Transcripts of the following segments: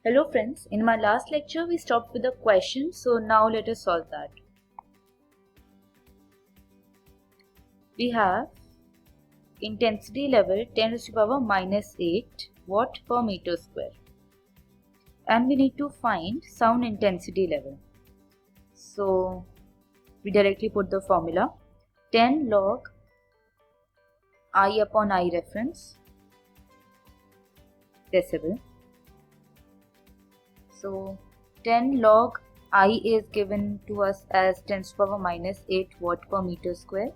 Hello friends, in my last lecture we stopped with a question, so now let us solve that. We have intensity level 10 to the power minus 8 watt per meter square, and we need to find sound intensity level. So we directly put the formula 10 log I upon I reference decibel. So 10 log I is given to us as 10 to the power minus 8 watt per meter square.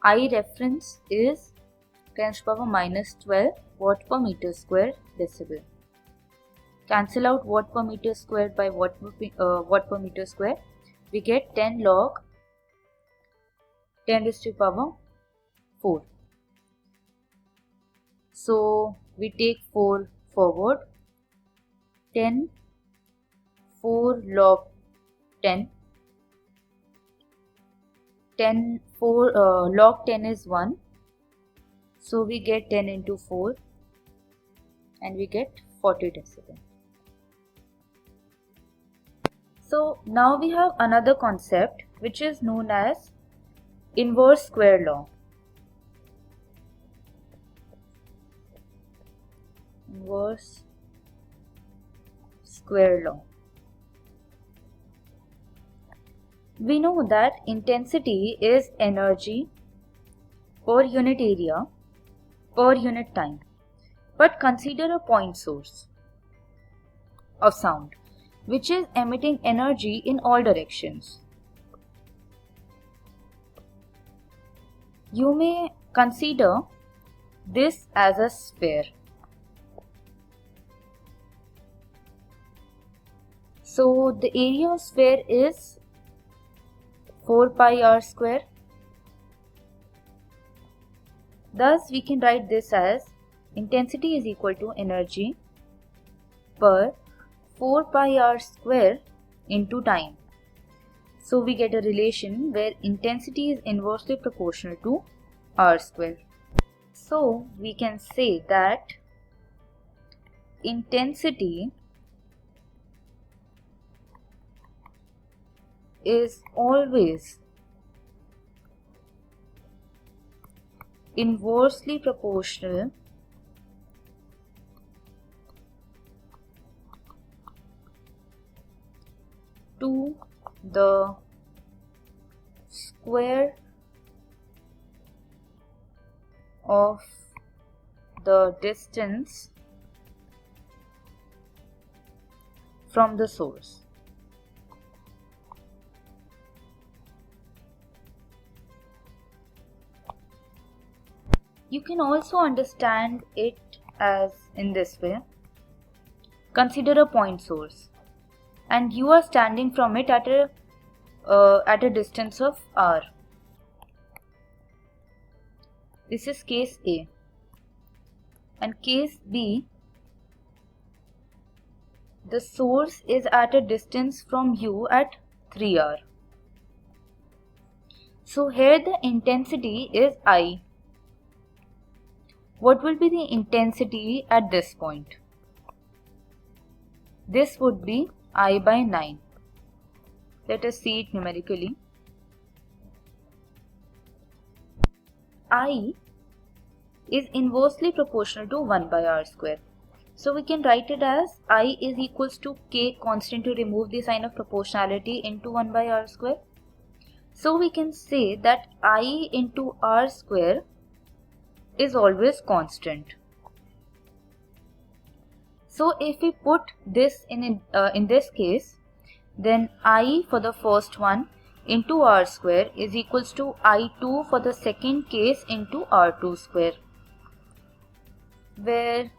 I reference is 10 to the power minus 12 watt per meter square decibel. Cancel out watt per meter square by watt per meter square. We get 10 log 10 to the power 4. So we take 4 forward. 10 4 log 10. 10 4 log 10 is 1. So we get 10 into 4 and we get 40 decibel. So now we have another concept which is known as inverse square law. Inverse square law. We know that intensity is energy per unit area per unit time. But consider a point source of sound which is emitting energy in all directions. You may consider this as a sphere. So the area of sphere is 4 pi r square. Thus we can write this as intensity is equal to energy per 4 pi r square into time. So we get a relation where intensity is inversely proportional to r square. So we can say that intensity is always inversely proportional to the square of the distance from the source. You can also understand it as in this way. Consider a point source and you are standing from it at a distance of r. This is case A. And case B, the source is at a distance from you at 3r. So here the intensity is I. What will be the intensity at this point? This would be I by 9. Let us see it numerically. I is inversely proportional to 1 by r square. So we can write it as I is equals to k constant to remove the sign of proportionality into 1 by r square. So we can say that I into r square is always constant. So if we put this in this case, then I for the first one into r square is equals to I2 for the second case into r2 square, where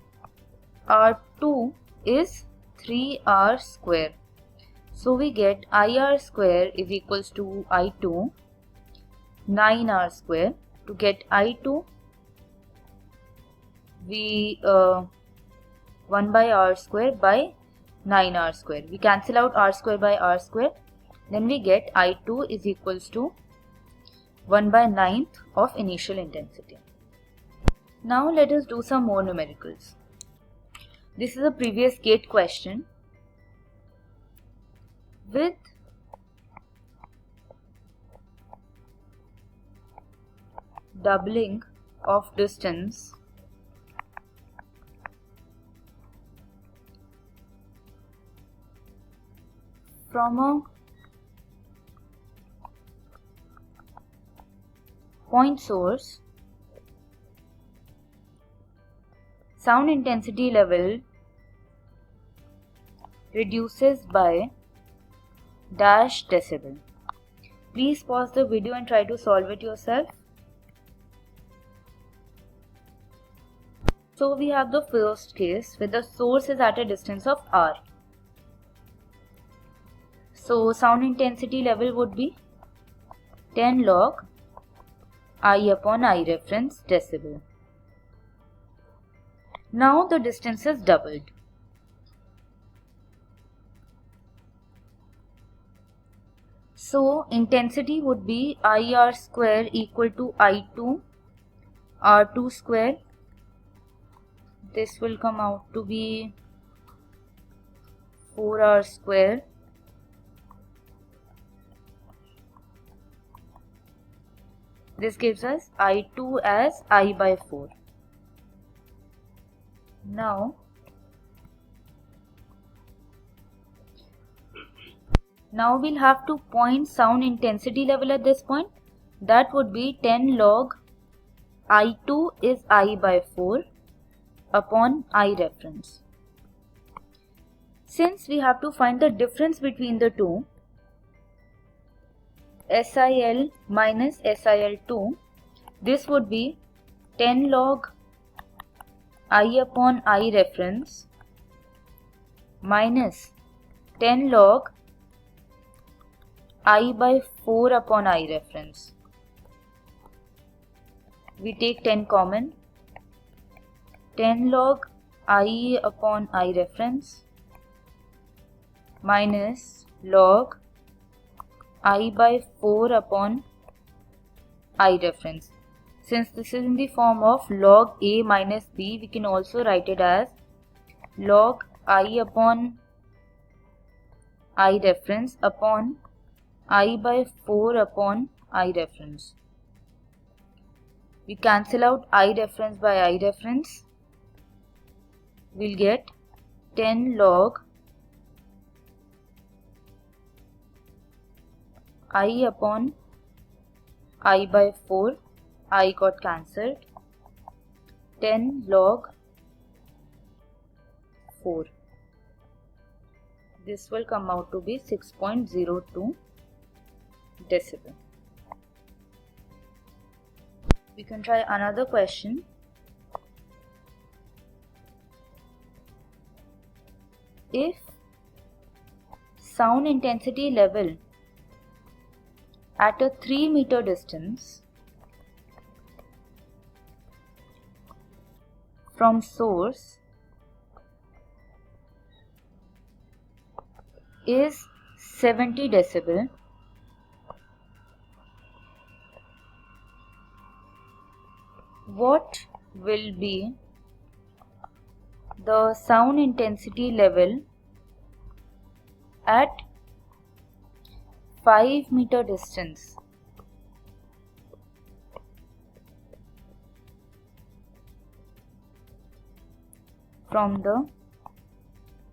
r2 is 3r square. So we get IR square is equals to I2 9r square. To get I2, we 1 by r square by 9r square. We cancel out r square by r square. Then we get I2 is equals to 1 by 9th of initial intensity. Now let us do some more numericals. This is a previous GATE question. With doubling of distance from a point source, sound intensity level reduces by dash decibel. Please pause the video and try to solve it yourself. So we have the first case where the source is at a distance of r. So sound intensity level would be 10 log I upon I reference decibel. Now the distance is doubled. So intensity would be IR square equal to I2 R2 square. This will come out to be 4R square. This gives us I2 as I by 4. Now we'll have to point sound intensity level at this point. That would be 10 log I2 is I by 4 upon I reference. Since we have to find the difference between the two, SIL minus SIL2, this would be 10 log I upon I reference minus 10 log I by 4 upon I reference. We take 10 common. 10 log I upon I reference minus log I by 4 upon I reference. Since this is in the form of log A minus B, we can also write it as log I upon I reference upon I by 4 upon I reference. We cancel out I reference by I reference. We'll get 10 log I upon I by 4. I got cancelled. 10 log 4. This will come out to be 6.02 decibel. We can try another question. If sound intensity level at a 3 meter distance from source is 70 decibel, what will be the sound intensity level at 5 meter distance from the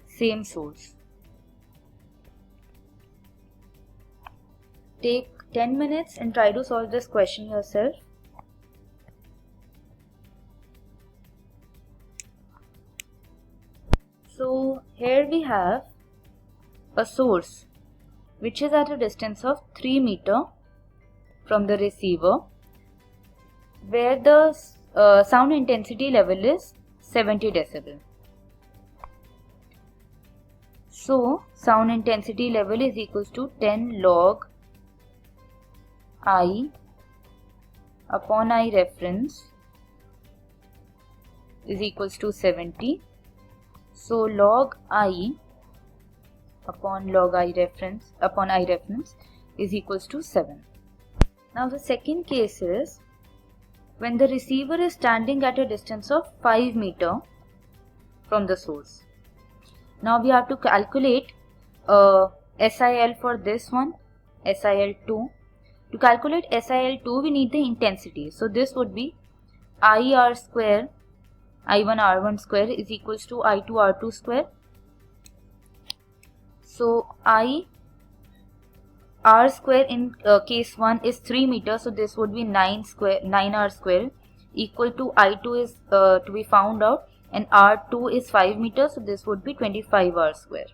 same source? Take 10 minutes and try to solve this question yourself. So here we have a source which is at a distance of 3 meter from the receiver, where the sound intensity level is 70 decibel. So sound intensity level is equals to 10 log I upon I reference is equals to 70. So log I upon log I reference is equals to 7. Now the second case is when the receiver is standing at a distance of 5 meter from the source. Now we have to calculate SIL for this one, SIL2. To calculate SIL2, we need the intensity. So this would be IR square, I1 R1 square is equals to I2 R2 square. So I R square in case 1 is 3 meters, so this would be 9 R square equal to I2 is to be found out, and R2 is 5 meters, so this would be 25 R square.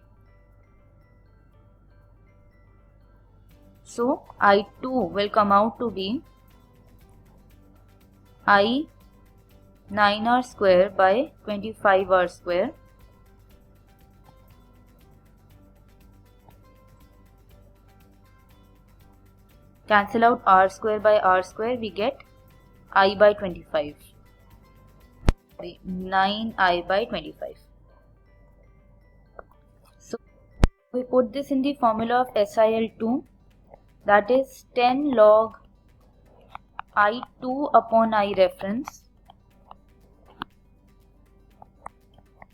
So I2 will come out to be I 9 R square by 25 R square. Cancel out R square by R square, we get I by 25. 9I by 25. So we put this in the formula of SIL2, that is 10 log I2 upon I reference.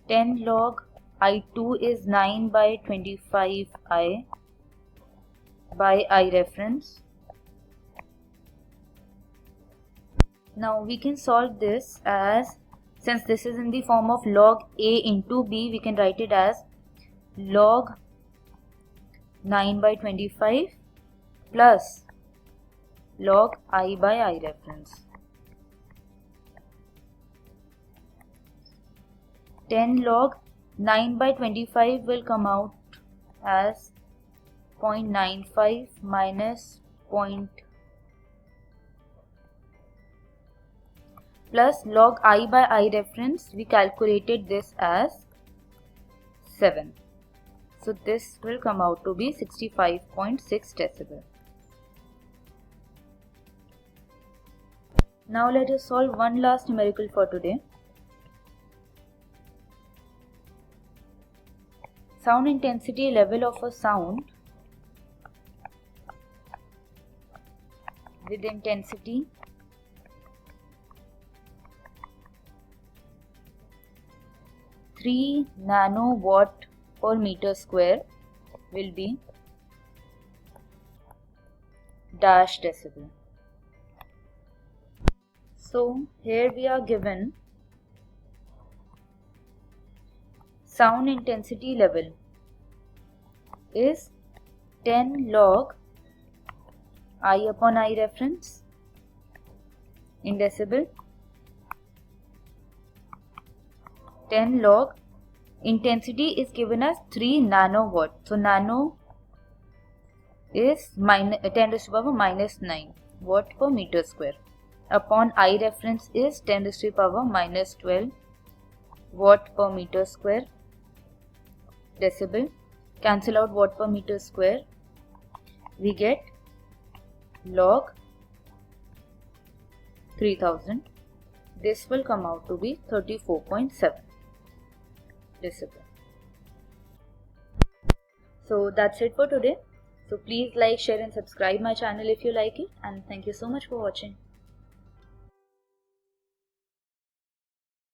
10 log I2 is 9 by 25I by I reference. Now we can solve this as, since this is in the form of log A into B, we can write it as log 9 by 25 plus log I by I reference. 10 log 9 by 25 will come out as 0.95 minus plus log I by I reference, we calculated this as 7. So this will come out to be 65.6 decibel. Now let us solve one last numerical for today. Sound intensity level of a sound with intensity 3 nanowatt per meter square will be dash decibel. So here we are given sound intensity level is 10 log I upon I reference in decibel. 10 log intensity is given as 3 nanowatt. So nano is 10 to the power minus 9 watt per meter square upon I reference is 10 to the power minus 12 watt per meter square decibel. Cancel out watt per meter square, we get log 3000. This will come out to be 34.7 decibel. So that's it for today. So please like, share and subscribe my channel if you like it, and thank you so much for watching.